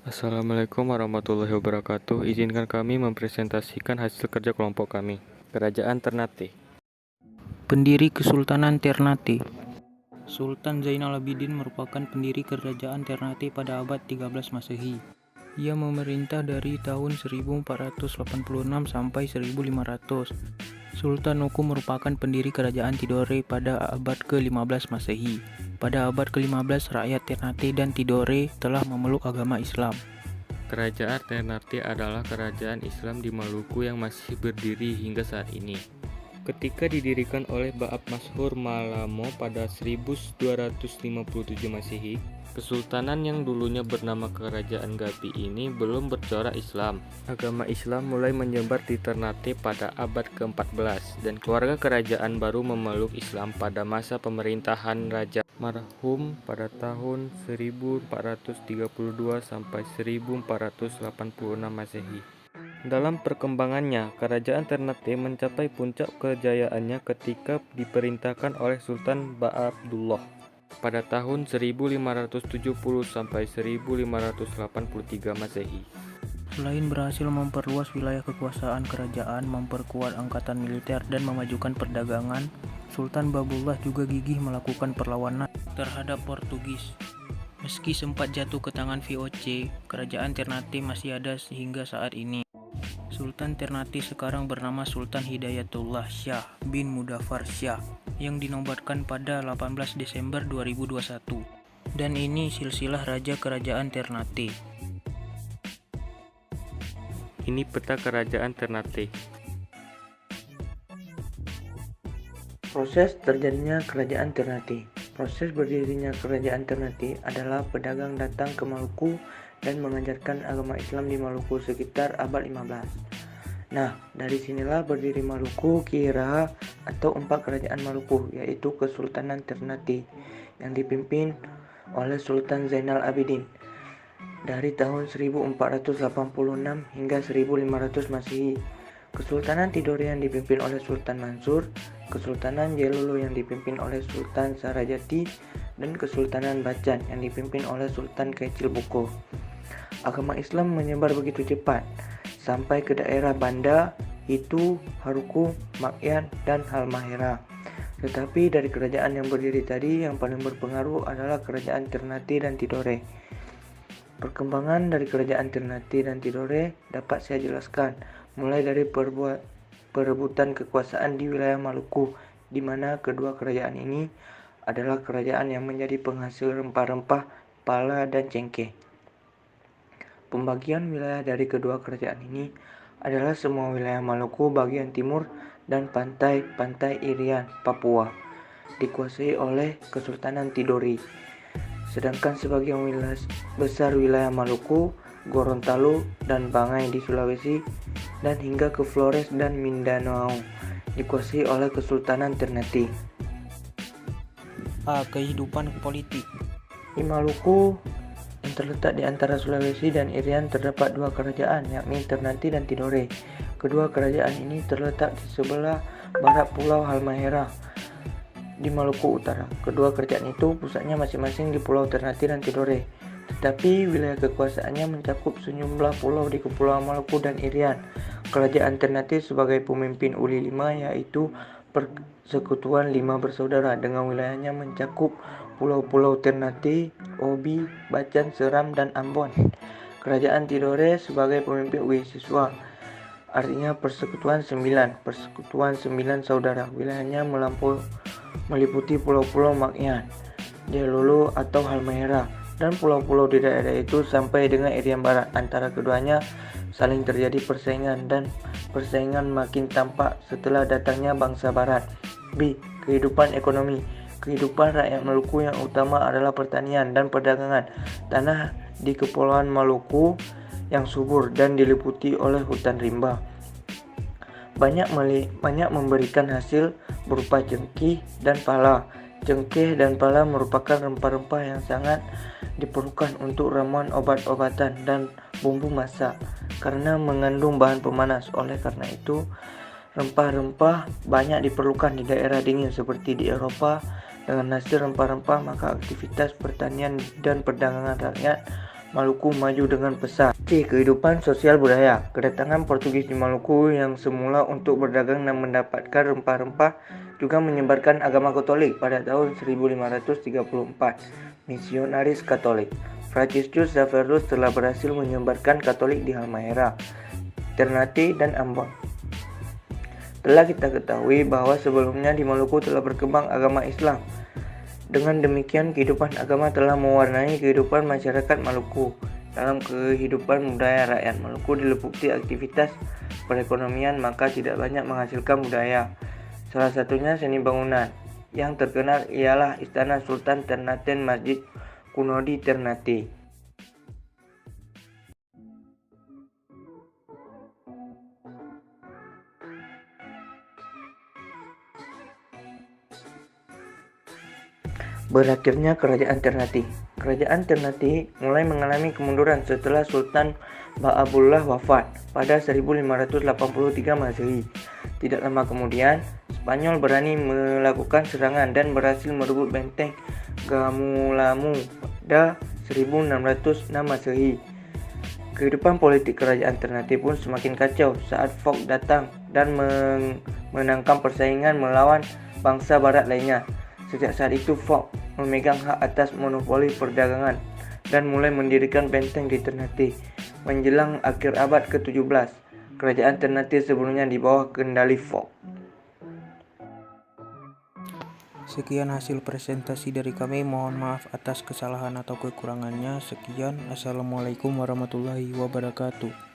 Assalamualaikum warahmatullahi wabarakatuh. Izinkan kami mempresentasikan hasil kerja kelompok kami. Kerajaan Ternate. Pendiri Kesultanan Ternate. Sultan Zainal Abidin merupakan pendiri Kerajaan Ternate pada abad 13 Masehi. Ia memerintah dari tahun 1486 sampai 1500. Sultan Nuku merupakan pendiri Kerajaan Tidore pada abad ke-15 Masehi. Pada abad ke-15, rakyat Ternate dan Tidore telah memeluk agama Islam. Kerajaan Ternate adalah kerajaan Islam di Maluku yang masih berdiri hingga saat ini. Ketika didirikan oleh Ba'ab Mashhur Malamo pada 1257 Masehi, Kesultanan yang dulunya bernama Kerajaan Gapi ini belum bercorak Islam. Agama Islam mulai menyebar di Ternate pada abad ke-14 dan keluarga kerajaan baru memeluk Islam pada masa pemerintahan Raja marhum pada tahun 1432 sampai 1486 Masehi. Dalam perkembangannya, Kerajaan Ternate mencapai puncak kejayaannya ketika diperintahkan oleh Sultan Ba'abdullah pada tahun 1570 sampai 1583 Masehi. Selain berhasil memperluas wilayah kekuasaan kerajaan, memperkuat angkatan militer, dan memajukan perdagangan, Sultan Babullah juga gigih melakukan perlawanan terhadap Portugis. Meski sempat jatuh ke tangan VOC, Kerajaan Ternate masih ada hingga saat ini. Sultan Ternate sekarang bernama Sultan Hidayatullah Shah bin Mudaffar Shah yang dinobatkan pada 18 Desember 2021. Dan ini silsilah Raja Kerajaan Ternate. Ini peta Kerajaan Ternate. Proses terjadinya Kerajaan Ternate. Proses berdirinya Kerajaan Ternate adalah pedagang datang ke Maluku dan mengajarkan agama Islam di Maluku sekitar abad 15. Nah, dari sinilah berdiri Maluku Kira atau empat kerajaan Maluku, yaitu Kesultanan Ternate yang dipimpin oleh Sultan Zainal Abidin dari tahun 1486 hingga 1500 Masehi. Kesultanan Tidore yang dipimpin oleh Sultan Mansur, Kesultanan Jelolo yang dipimpin oleh Sultan Sarajati, dan Kesultanan Bacan yang dipimpin oleh Sultan Kecil Buko. Agama Islam menyebar begitu cepat sampai ke daerah Banda, Itu, Haruku, Makyan, dan Halmahera. Tetapi dari kerajaan yang berdiri tadi, yang paling berpengaruh adalah Kerajaan Ternate dan Tidore. Perkembangan dari Kerajaan Ternate dan Tidore dapat saya jelaskan, mulai dari perebutan kekuasaan di wilayah Maluku, di mana kedua kerajaan ini adalah kerajaan yang menjadi penghasil rempah-rempah, pala, dan cengkeh. Pembagian wilayah dari kedua kerajaan ini adalah semua wilayah Maluku bagian timur dan pantai Irian, Papua, dikuasai oleh Kesultanan Tidore. Sedangkan sebagian besar wilayah Maluku, Gorontalo, dan Bangai di Sulawesi, dan hingga ke Flores dan Mindanao dikuasai oleh Kesultanan Ternate. Kehidupan politik. Di Maluku yang terletak di antara Sulawesi dan Irian terdapat dua kerajaan, yakni Ternate dan Tidore. Kedua kerajaan ini terletak di sebelah barat Pulau Halmahera di Maluku Utara. Kedua kerajaan itu pusatnya masing-masing di Pulau Ternate dan Tidore, tetapi wilayah kekuasaannya mencakup sejumlah pulau di Kepulauan Maluku dan Irian. Kerajaan Ternate sebagai pemimpin Uli V, yaitu Persekutuan Lima Bersaudara, dengan wilayahnya mencakup pulau-pulau Ternate, Obi, Bacan, Seram, dan Ambon. Kerajaan Tidore sebagai pemimpin Uli Siswa, artinya Persekutuan Sembilan Saudara. Wilayahnya meliputi pulau-pulau Makyan, Jelolo atau Halmahera, dan pulau-pulau di daerah itu sampai dengan Irian Barat. Antara keduanya saling terjadi persaingan, dan persaingan makin tampak setelah datangnya bangsa Barat. B. Kehidupan ekonomi. Kehidupan rakyat Maluku yang utama adalah pertanian dan perdagangan. Tanah di Kepulauan Maluku yang subur dan diliputi oleh hutan rimba banyak memberikan hasil berupa cengkeh dan pala. Cengkeh dan pala merupakan rempah-rempah yang sangat diperlukan untuk ramuan obat-obatan dan bumbu masak karena mengandung bahan pemanas. Oleh karena itu, rempah-rempah banyak diperlukan di daerah dingin seperti di Eropa. Dengan hasil rempah-rempah, maka aktivitas pertanian dan perdagangan rakyat Maluku maju dengan pesat. C. Kehidupan sosial budaya. Kedatangan Portugis di Maluku yang semula untuk berdagang dan mendapatkan rempah-rempah juga menyebarkan agama Katolik pada tahun 1534. Misionaris Katolik. Franciscus Xavierus telah berhasil menyebarkan Katolik di Halmahera, Ternate, dan Ambon. Telah kita ketahui bahwa sebelumnya di Maluku telah berkembang agama Islam. Dengan demikian, kehidupan agama telah mewarnai kehidupan masyarakat Maluku. Dalam kehidupan budaya rakyat Maluku diliputi aktivitas perekonomian, maka tidak banyak menghasilkan budaya. Salah satunya seni bangunan. Yang terkenal ialah Istana Sultan Ternate, Masjid kuno di Ternate. Berakhirnya Kerajaan Ternate. Kerajaan Ternate mulai mengalami kemunduran setelah Sultan Baabullah wafat pada 1583 Masehi. Tidak lama kemudian, Spanyol berani melakukan serangan dan berhasil merebut benteng Gamulamu pada 1606 Masehi. Kehidupan politik Kerajaan Ternate pun semakin kacau saat Fogg datang dan menangkan persaingan melawan bangsa barat lainnya. Sejak saat itu, Fogg memegang hak atas monopoli perdagangan dan mulai mendirikan benteng di Ternate. Menjelang akhir abad ke-17, Kerajaan Ternate sebelumnya di bawah kendali Fogg. Sekian hasil presentasi dari kami. Mohon maaf atas kesalahan atau kekurangannya. Sekian. Assalamualaikum warahmatullahi wabarakatuh.